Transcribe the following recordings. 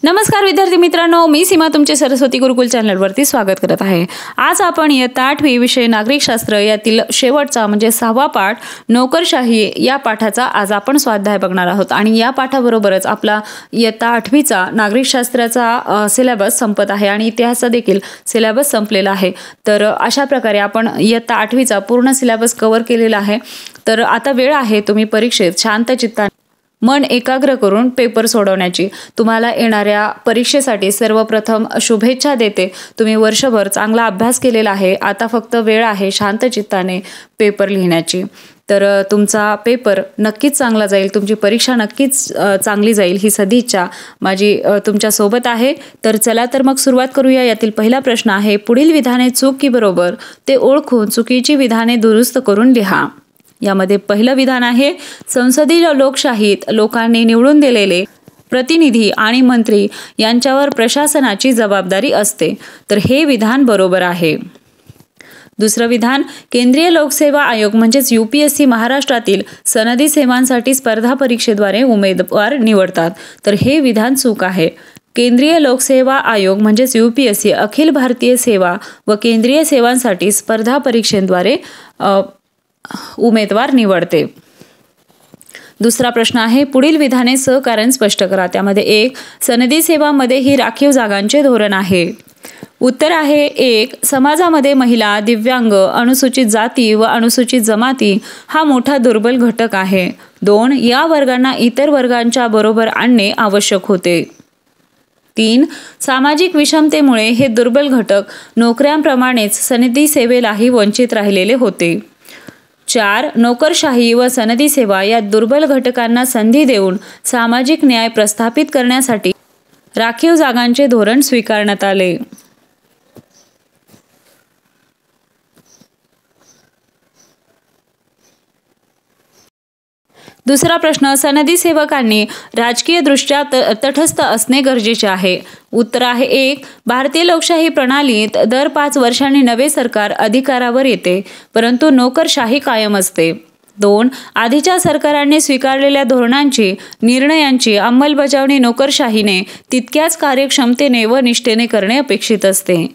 नमस्कार विद्यार्थी मित्रांनो, मी सीमा तुमचे सरस्वती गुरुकुल चॅनलवरती स्वागत करत आहे। आज आपण इयत्ता 8वी विषय नागरिकशास्त्र यातील शेवटचा म्हणजे 6वा पाठ नोकरशाही या पाठाचा आज आपण स्वाध्याय बघणार आहोत आणि या पाठाबरोबरच आपला इयत्ता 8वीचा नागरिकशास्त्राचा सिलेबस संपत आहे आणि इतिहासाचा देखील सिलेबस संपलेला आहे। तर अशा प्रकारे आपण इयत्ता 8वीचा पूर्ण सिलेबस कव्हर केलेला आहे। तर आता वेळ आहे तुम्ही परीक्षेत शांत चित्ताने मन एकाग्र करून पेपर सोडवण्याची। तुम्हाला येणाऱ्या परीक्षेसाठी सर्वप्रथम शुभेच्छा देते। तुम्ही वर्षभर चांगला अभ्यास केलेला आहे, आता फक्त वेळ आहे शांत चित्ताने पेपर लिहिण्याची। तर तुमचा पेपर नक्कीच चांगला जाईल, तुमची परीक्षा नक्कीच चांगली जाईल ही सदिच्छा माझी तुमच्या सोबत आहे। तर चला तर मग सुरुवात करूया। यातील पहिला प्रश्न आहे, पुढील विधाने चूक की बरोबर ते ओळखून चुकीची विधाने दुरुस्त करून लिहा। यामध्ये पहिलं विधान आहे, संसदीय लोकशाहीत लोकांनी निवडून दिलेले प्रतिनिधी आणि मंत्री यांच्यावर प्रशासनाची जबाबदारी असते। तर हे विधान बरोबर आहे। दुसरं विधान, केंद्रीय लोकसेवा आयोग म्हणजेच UPSC महाराष्ट्रातील सनदी सेवांसाठी स्पर्धा परीक्षेद्वारे उमेदवार निवडतात। तर हे विधान चूक आहे। केंद्रीय लोकसेवा आयोग म्हणजेच UPSC अखिल भारतीय सेवा व केंद्रीय सेवांसाठी स्पर्धा परीक्षेद्वारे उमेदवार निवडते। दुसरा प्रश्न आहे, पुढील विधाने सहकार्य स्पष्ट करा। त्यामध्ये 1, सनदी सेवांमध्ये ही राखीव जागांचे धोरण आहे। उत्तर आहे 1, समाजामध्ये महिला, दिव्यांग, अनुसूचित जाती व अनुसूचित जमाती हा मोठा दुर्बल घटक आहे। 2, या वर्गांना इतर वर्गांच्या बरोबर आणणे आवश्यक होते। 3, सामाजिक विषमतेमुळे हे दुर्बल घटक नोकऱ्यांप्रमाणेच सनदी सेवेलाही वंचित राहिलेले होते। 4, नोकरशाही व सनदी सेवा या दुर्बल घटकांना संधी देऊन सामाजिक न्याय प्रस्थापित करण्यासाठी राखीव जागांचे धोरण स्वीकारण्यात आले। दुसरा प्रश्न, सनदी सेवकांनी राजकीयदृष्ट्या तटस्थ असणे गरजेचे आहे। उत्तर आहे 1, भारतीय लोकशाही प्रणालीत दर 5 वर्षांनी नवे सरकार अधिकारावर येते, परंतु नोकरशाही कायम असते। 2, आधीच्या सरकारांनी स्वीकारलेल्या धोरणांची निर्णयांची अंमलबजावणी नोकरशाहीने तितक्याच कार्यक्षमतेने व निष्ठेने करणे अपेक्षित असते।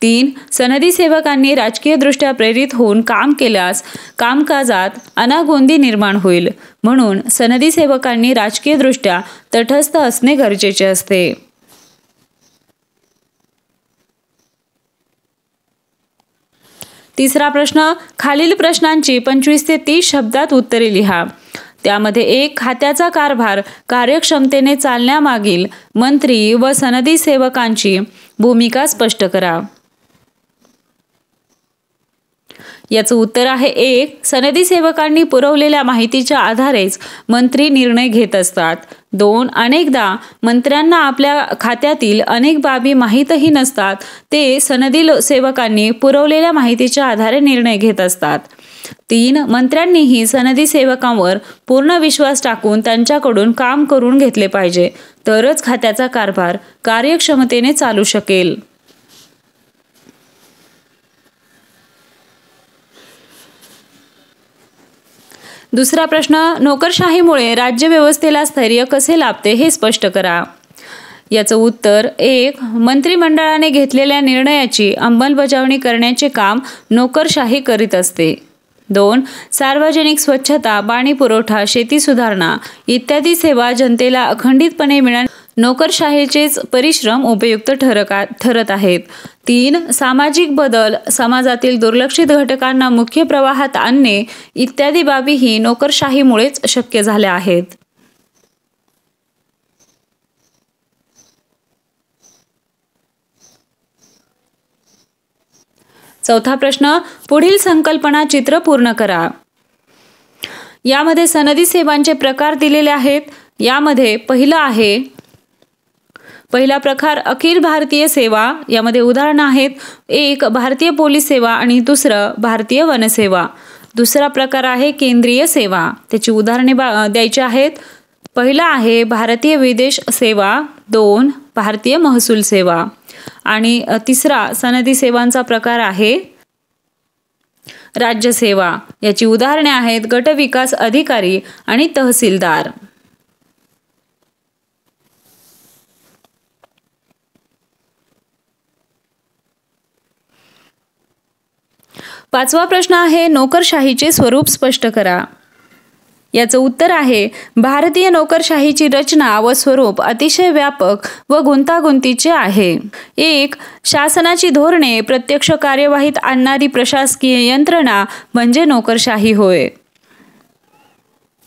3, सनदी सेवकांनी राजकीयदृष्ट्या प्रेरित होऊन काम केल्यास कामकाजात अनागोंदी निर्माण होईल, म्हणून सनदी सेवकांनी राजकीयदृष्ट्या तटस्थ असणे गरजेचे असते। तिसरा प्रश्न, खालील प्रश्नांची 25 ते 30 शब्दात उत्तरे लिहा। त्यामध्ये 1, खात्याचा कारभार कार्यक्षमतेने चालण्यामागील मंत्री व सनदी सेवकांची भूमिका स्पष्ट करा। याचं उत्तर आहे 1, सनदी सेवकांनी पुरवलेल्या माहितीच्या आधारेच मंत्री निर्णय घेत असतात। 2, अनेकदा मंत्र्यांना आपल्या खात्यातील अनेक बाबी माहीतही नसतात, ते सनदी सेवकांनी पुरवलेल्या माहितीच्या आधारे निर्णय घेत असतात। 3, मंत्र्यांनीही सनदी सेवकांवर पूर्ण विश्वास टाकून त्यांच्याकडून काम करून घेतले पाहिजे, तरच खात्याचा कारभार कार्यक्षमतेने चालू शकेल। दुसरा प्रश्न, नोकरशाहीमुळे राज्यव्यवस्थेला स्थैर्य कसे लाभते हे स्पष्ट करा। याचं उत्तर 1, मंत्रिमंडळाने घेतलेल्या निर्णयाची अंमलबजावणी करण्याचे काम नोकरशाही करीत असते। 2, सार्वजनिक स्वच्छता, पाणी पुरवठा, शेती सुधारणा इत्यादी सेवा जनतेला अखंडितपणे मिळणे नोकरशाहीचेच परिश्रम उपयुक्त ठरत आहेत। 3, सामाजिक बदल, समाजातील दुर्लक्षित घटकांना मुख्य प्रवाहात आणणे इत्यादी बाबीही नोकरशाहीमुळेच शक्य झाल्या आहेत। चौथा प्रश्न, पुढील संकल्पना चित्र पूर्ण करा। यामध्ये सनदी सेवांचे प्रकार दिलेले आहेत। यामध्ये पहिला प्रकार अखिल भारतीय सेवा। यामध्ये उदाहरणं आहेत, 1, भारतीय पोलीस सेवा आणि दुसरं भारतीय वनसेवा। दुसरा प्रकार आहे केंद्रीय सेवा, त्याची उदाहरणे द्यायची आहेत। पहिला आहे भारतीय विदेश सेवा, 2, भारतीय महसूल सेवा आणि तिसरा सनदी सेवांचा प्रकार आहे राज्यसेवा। याची उदाहरणे आहेत गट विकास अधिकारी आणि तहसीलदार। 5वा प्रश्न आहे, नोकरशाहीचे स्वरूप स्पष्ट करा. याचं उत्तर आहे, भारतीय नोकरशाहीची रचना व स्वरूप अतिशय व्यापक व गुंतागुंतीचे आहे. 1. शासनाची धोरणे प्रत्यक्ष कार्यवाहीत आणणारी प्रशासकीय यंत्रणा म्हणजे नोकरशाही होय.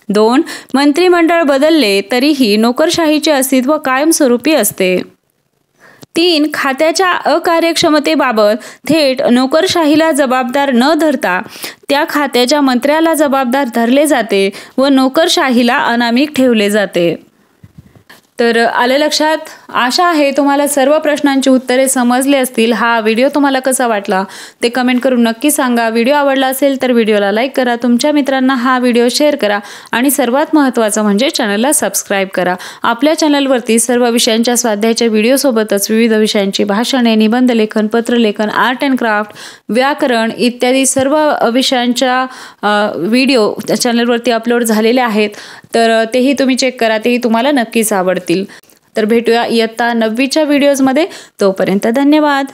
2. मंत्रिमंडळ बदलले तरीही नोकरशाहीचे अस्तित्व कायमस्वरूपी असते. 3. खात्याच्या अकार्यक्षमतेबाबत थेट नोकरशाहीला जबाबदार न धरता त्या खात्याच्या मंत्र्याला जबाबदार धरले जाते व नोकरशाहीला अनामिक ठेवले जाते. तर आलं लक्षात? आशा आहे तुम्हाला सर्व प्रश्नांची उत्तरे समजली असतील. हा व्हिडिओ तुम्हाला कसा वाटला ते कमेंट करून नक्की सांगा. व्हिडिओ आवडला असेल तर व्हिडिओला लाईक करा, तुमच्या मित्रांना हा व्हिडिओ शेअर करा आणि सर्वात महत्त्वाचं म्हणजे चॅनलला सबस्क्राईब करा. आपल्या चॅनलवरती सर्व विषयांच्या स्वाध्यायाच्या व्हिडिओसोबतच विविध विषयांची भाषणे, निबंधलेखन, पत्रलेखन, आर्ट अँड क्राफ्ट, व्याकरण इत्यादी सर्व विषयांच्या व्हिडिओ चॅनलवरती अपलोड झालेले आहेत. तर तेही तुम्ही चेक करा, तेही तुम्हाला नक्कीच आवडतील. तर भेटूया इयत्ता 9वीच्या व्हिडिओजमध्ये. तोपर्यंत धन्यवाद.